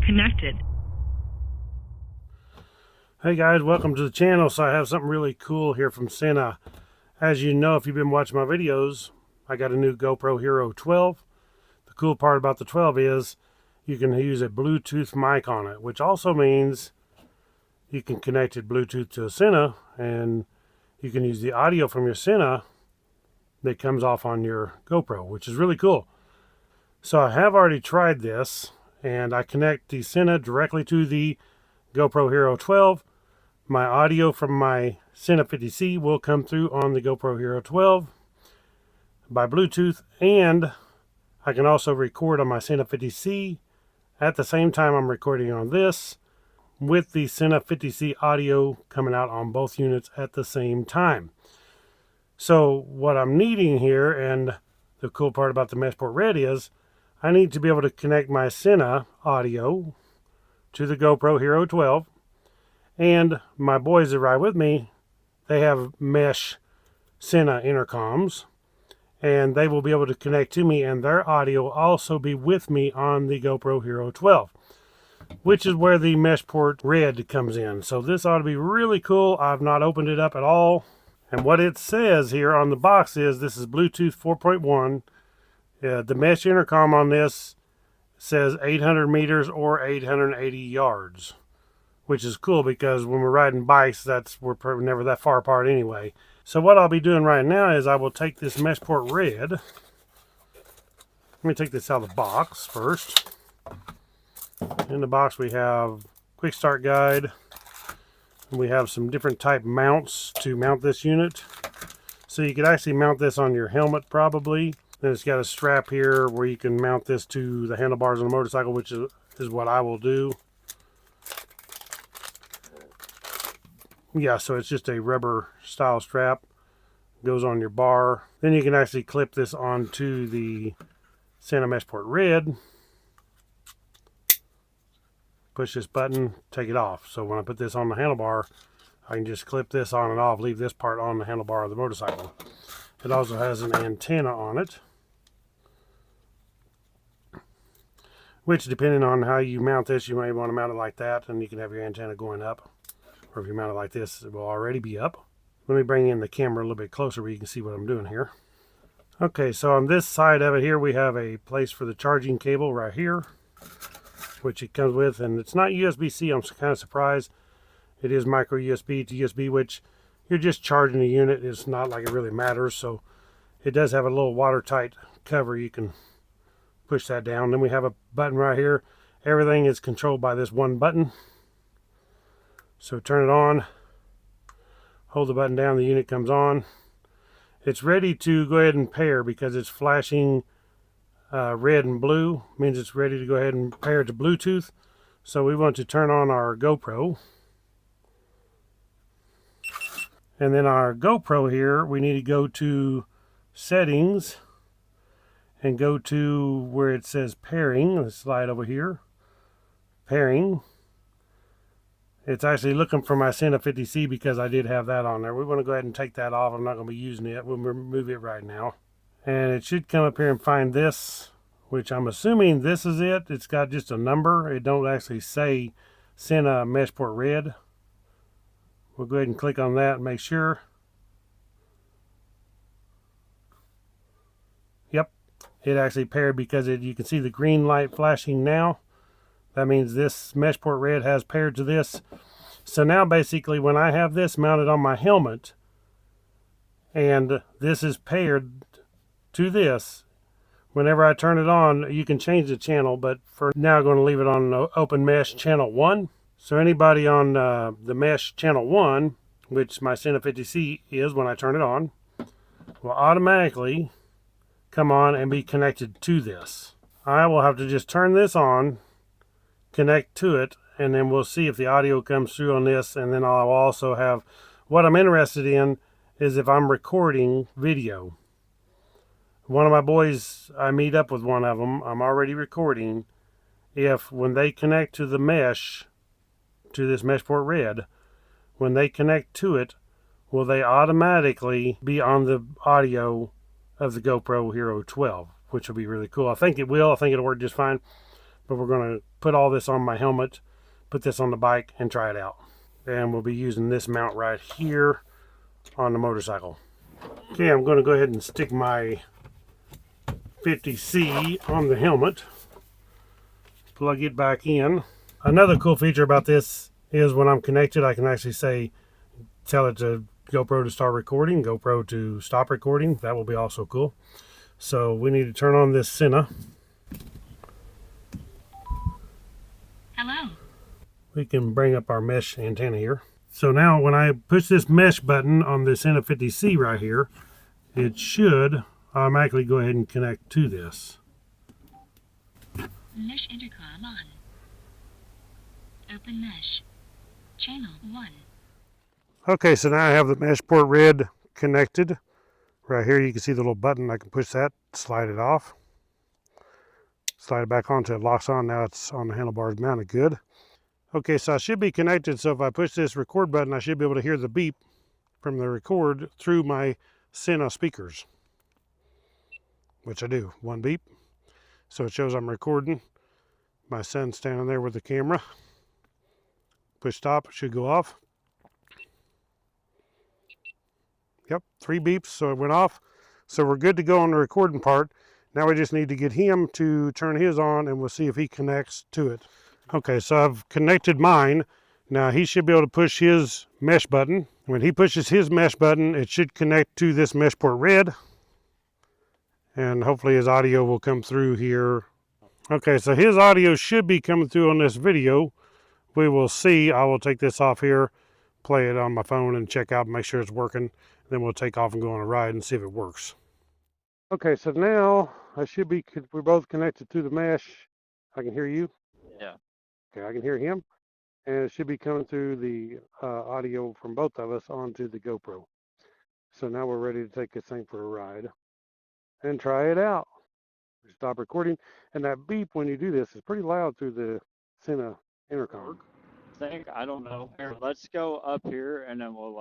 connected. Hey guys, welcome to the channel. So I have something really cool here from Sena. As you know, if you've been watching my videos, I got a new GoPro Hero 12. The cool part about the 12 is you can use a Bluetooth mic on it, which also means you can connect it Bluetooth to a Sena, and you can use the audio from your Sena that comes off on your GoPro, which is really cool. So I have already tried this, and I connect the Sena directly to the GoPro Hero 12. My audio from my Sena 50C will come through on the GoPro Hero 12 by Bluetooth, and I can also record on my Sena 50C at the same time I'm recording on this, with the Sena 50C audio coming out on both units at the same time. So what I'm needing here, and the cool part about the MeshPort Red, is I need to be able to connect my Sena audio to the GoPro Hero 12, and my boys that ride with me, they have mesh Sena intercoms, and they will be able to connect to me, and their audio will also be with me on the GoPro Hero 12, which is where the MeshPort Red comes in. So this ought to be really cool. I've not opened it up at all, and what it says here on the box is this is Bluetooth 4.1. The mesh intercom on this says 800 meters or 880 yards, which is cool because when we're riding bikes, we're never that far apart anyway. So what I'll be doing right now is I will take this MeshPort Red. Let me take this out of the box first. In the box we have quick start guide. We have some different type mounts to mount this unit. So you could actually mount this on your helmet probably. Then it's got a strap here where you can mount this to the handlebars on a motorcycle, which is what I will do. Yeah, so it's just a rubber style strap. Goes on your bar. Then you can actually clip this onto the Sena MeshPort Red. Push this button, take it off. So when I put this on the handlebar, I can just clip this on and off, leave this part on the handlebar of the motorcycle. It also has an antenna on it, which depending on how you mount this, you may want to mount it like that, and you can have your antenna going up. Or if you mount it like this, it will already be up. Let me bring in the camera a little bit closer where you can see what I'm doing here. Okay, so on this side of it here, we have a place for the charging cable right here, which it comes with, and it's not USB-C. I'm kind of surprised. It is micro USB to USB, which you're just charging the unit. It's not like it really matters. So it does have a little watertight cover. You can push that down. Then we have a button right here. Everything is controlled by this one button. So turn it on, hold the button down, the unit comes on. It's ready to go ahead and pair because it's flashing red and blue. Means it's ready to go ahead and pair to Bluetooth. So we want to turn on our GoPro. And then our GoPro here, we need to go to settings and go to where it says pairing. Let's slide over here. Pairing. It's actually looking for my Sena 50C because I did have that on there. We want to go ahead and take that off. I'm not going to be using it. We'll remove it right now. And it should come up here and find this, which I'm assuming this is it. It's got just a number. It don't actually say Sena MeshPort Red. We'll go ahead and click on that and make sure. Yep, it actually paired because you can see the green light flashing now. That means this MeshPort Red has paired to this. So now basically when I have this mounted on my helmet and this is paired to this, whenever I turn it on, you can change the channel, but for now I'm going to leave it on Open Mesh Channel 1. So anybody on the Mesh Channel 1, which my Sena 50C is when I turn it on, will automatically come on and be connected to this. I will have to just turn this on, connect to it, and then we'll see if the audio comes through on this. And then I'll also have, what I'm interested in is if I'm recording video. One of my boys, I meet up with one of them, I'm already recording. If when they connect to the mesh, to this MeshPort Red, when they connect to it, will they automatically be on the audio of the GoPro Hero 12, which will be really cool. I think it will. I think it'll work just fine. but we're going to put all this on my helmet, put this on the bike, and try it out. And we'll be using this mount right here on the motorcycle. Okay, I'm going to go ahead and stick my 50C on the helmet, plug it back in. Another cool feature about this is when I'm connected, I can actually tell it to GoPro to start recording, GoPro to stop recording. That will be also cool. So we need to turn on this Sena. Hello. We can bring up our mesh antenna here. So now when I push this mesh button on the Sena 50C right here, it should automatically go ahead and connect to this. Mesh intercom on. Open mesh. Channel 1. Okay, so now I have the MeshPort Red connected. Right here you can see the little button. I can push that, slide it off. Slide it back on until it locks on. Now it's on the handlebars mounted good. Okay, so I should be connected. So if I push this record button, I should be able to hear the beep from the record through my Sena speakers. Which I do. One beep. So it shows I'm recording. My son's standing there with the camera. Push stop, it should go off. Yep, 3 beeps, so it went off. So we're good to go on the recording part. Now we just need to get him to turn his on and we'll see if he connects to it. Okay, so I've connected mine. Now he should be able to push his mesh button. When he pushes his mesh button, it should connect to this MeshPort Red. And hopefully his audio will come through here. Okay, so his audio should be coming through on this video. We will see. I will take this off here, play it on my phone and check out and make sure it's working. Then we'll take off and go on a ride and see if it works. Okay, so now we're both connected to the mesh. I can hear you. Yeah. Okay, I can hear him. And it should be coming through the audio from both of us onto the GoPro. So now we're ready to take this thing for a ride and try it out. Stop recording. And that beep when you do this is pretty loud through the Sena intercom. I don't know. Here, let's go up here and then we'll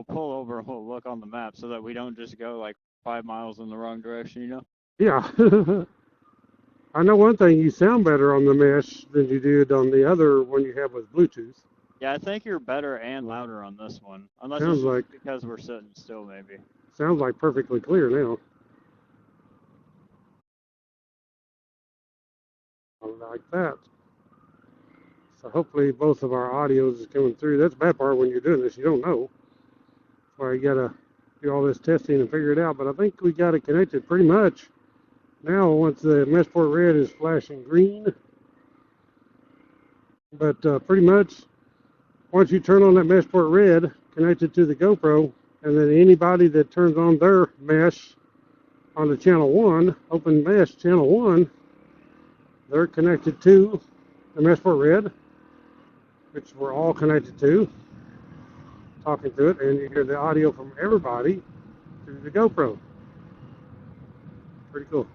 pull over and we'll look on the map so that we don't just go like 5 miles in the wrong direction, you know? Yeah. I know one thing, you sound better on the mesh than you did on the other one you have with Bluetooth. Yeah, I think you're better and louder on this one. Unless Sounds it's like, because we're sitting still, maybe. Sounds like perfectly clear now. I like that. So hopefully both of our audios is coming through. That's the bad part when you're doing this, you don't know. That's why you gotta do all this testing and figure it out. But I think we got it connected pretty much. Now once the MeshPort Red is flashing green. But pretty much once you turn on that MeshPort Red connected to the GoPro, and then anybody that turns on their mesh on the channel 1, open mesh channel 1, they're connected to the MeshPort Red, which we're all connected to, talking to it, and you hear the audio from everybody through the GoPro. Pretty cool.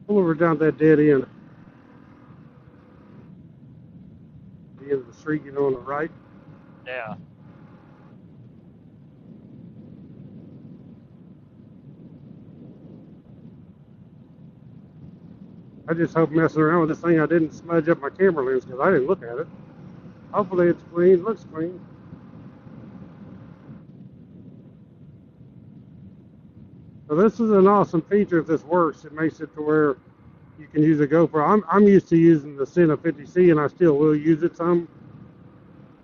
Pull over down that dead end. The end of the street, you know, on the right. Yeah. I just hope messing around with this thing I didn't smudge up my camera lens because I didn't look at it. Hopefully it's clean, looks clean. So this is an awesome feature if this works. It makes it to where you can use a GoPro. I'm used to using the Sena 50C and I still will use it some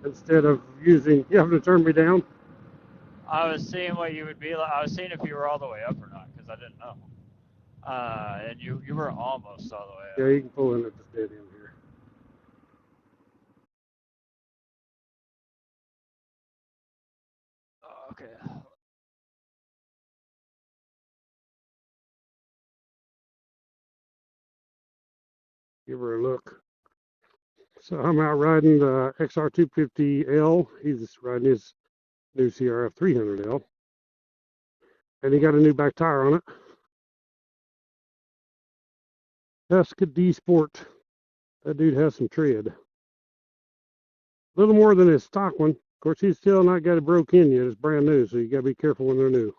instead of using, you have to turn me down. I was seeing what you would be like. I was seeing if you were all the way up or not because I didn't know. And you were almost all the way up. Yeah, you can pull in at this dead end here. Okay. Give her a look. So I'm out riding the XR250L. He's riding his new CRF 300L. And he got a new back tire on it. Tusca Sport. That dude has some tread. A little more than his stock one. Of course, he's still not got it broke in yet. It's brand new, so you got to be careful when they're new.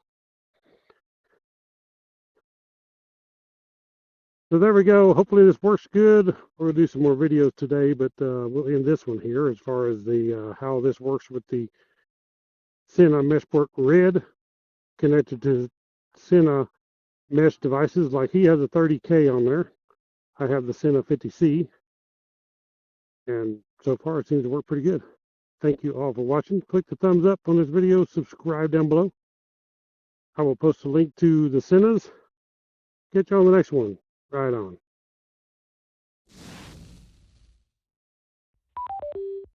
So there we go. Hopefully this works good. We'll do some more videos today, but we'll end this one here as far as the how this works with the Sena MeshPort Red connected to Sena mesh devices. Like he has a 30K on there. I have the Sena 50C, and so far it seems to work pretty good. Thank you all for watching. Click the thumbs up on this video. Subscribe down below. I will post a link to the Senas. Catch you on the next one. Right on.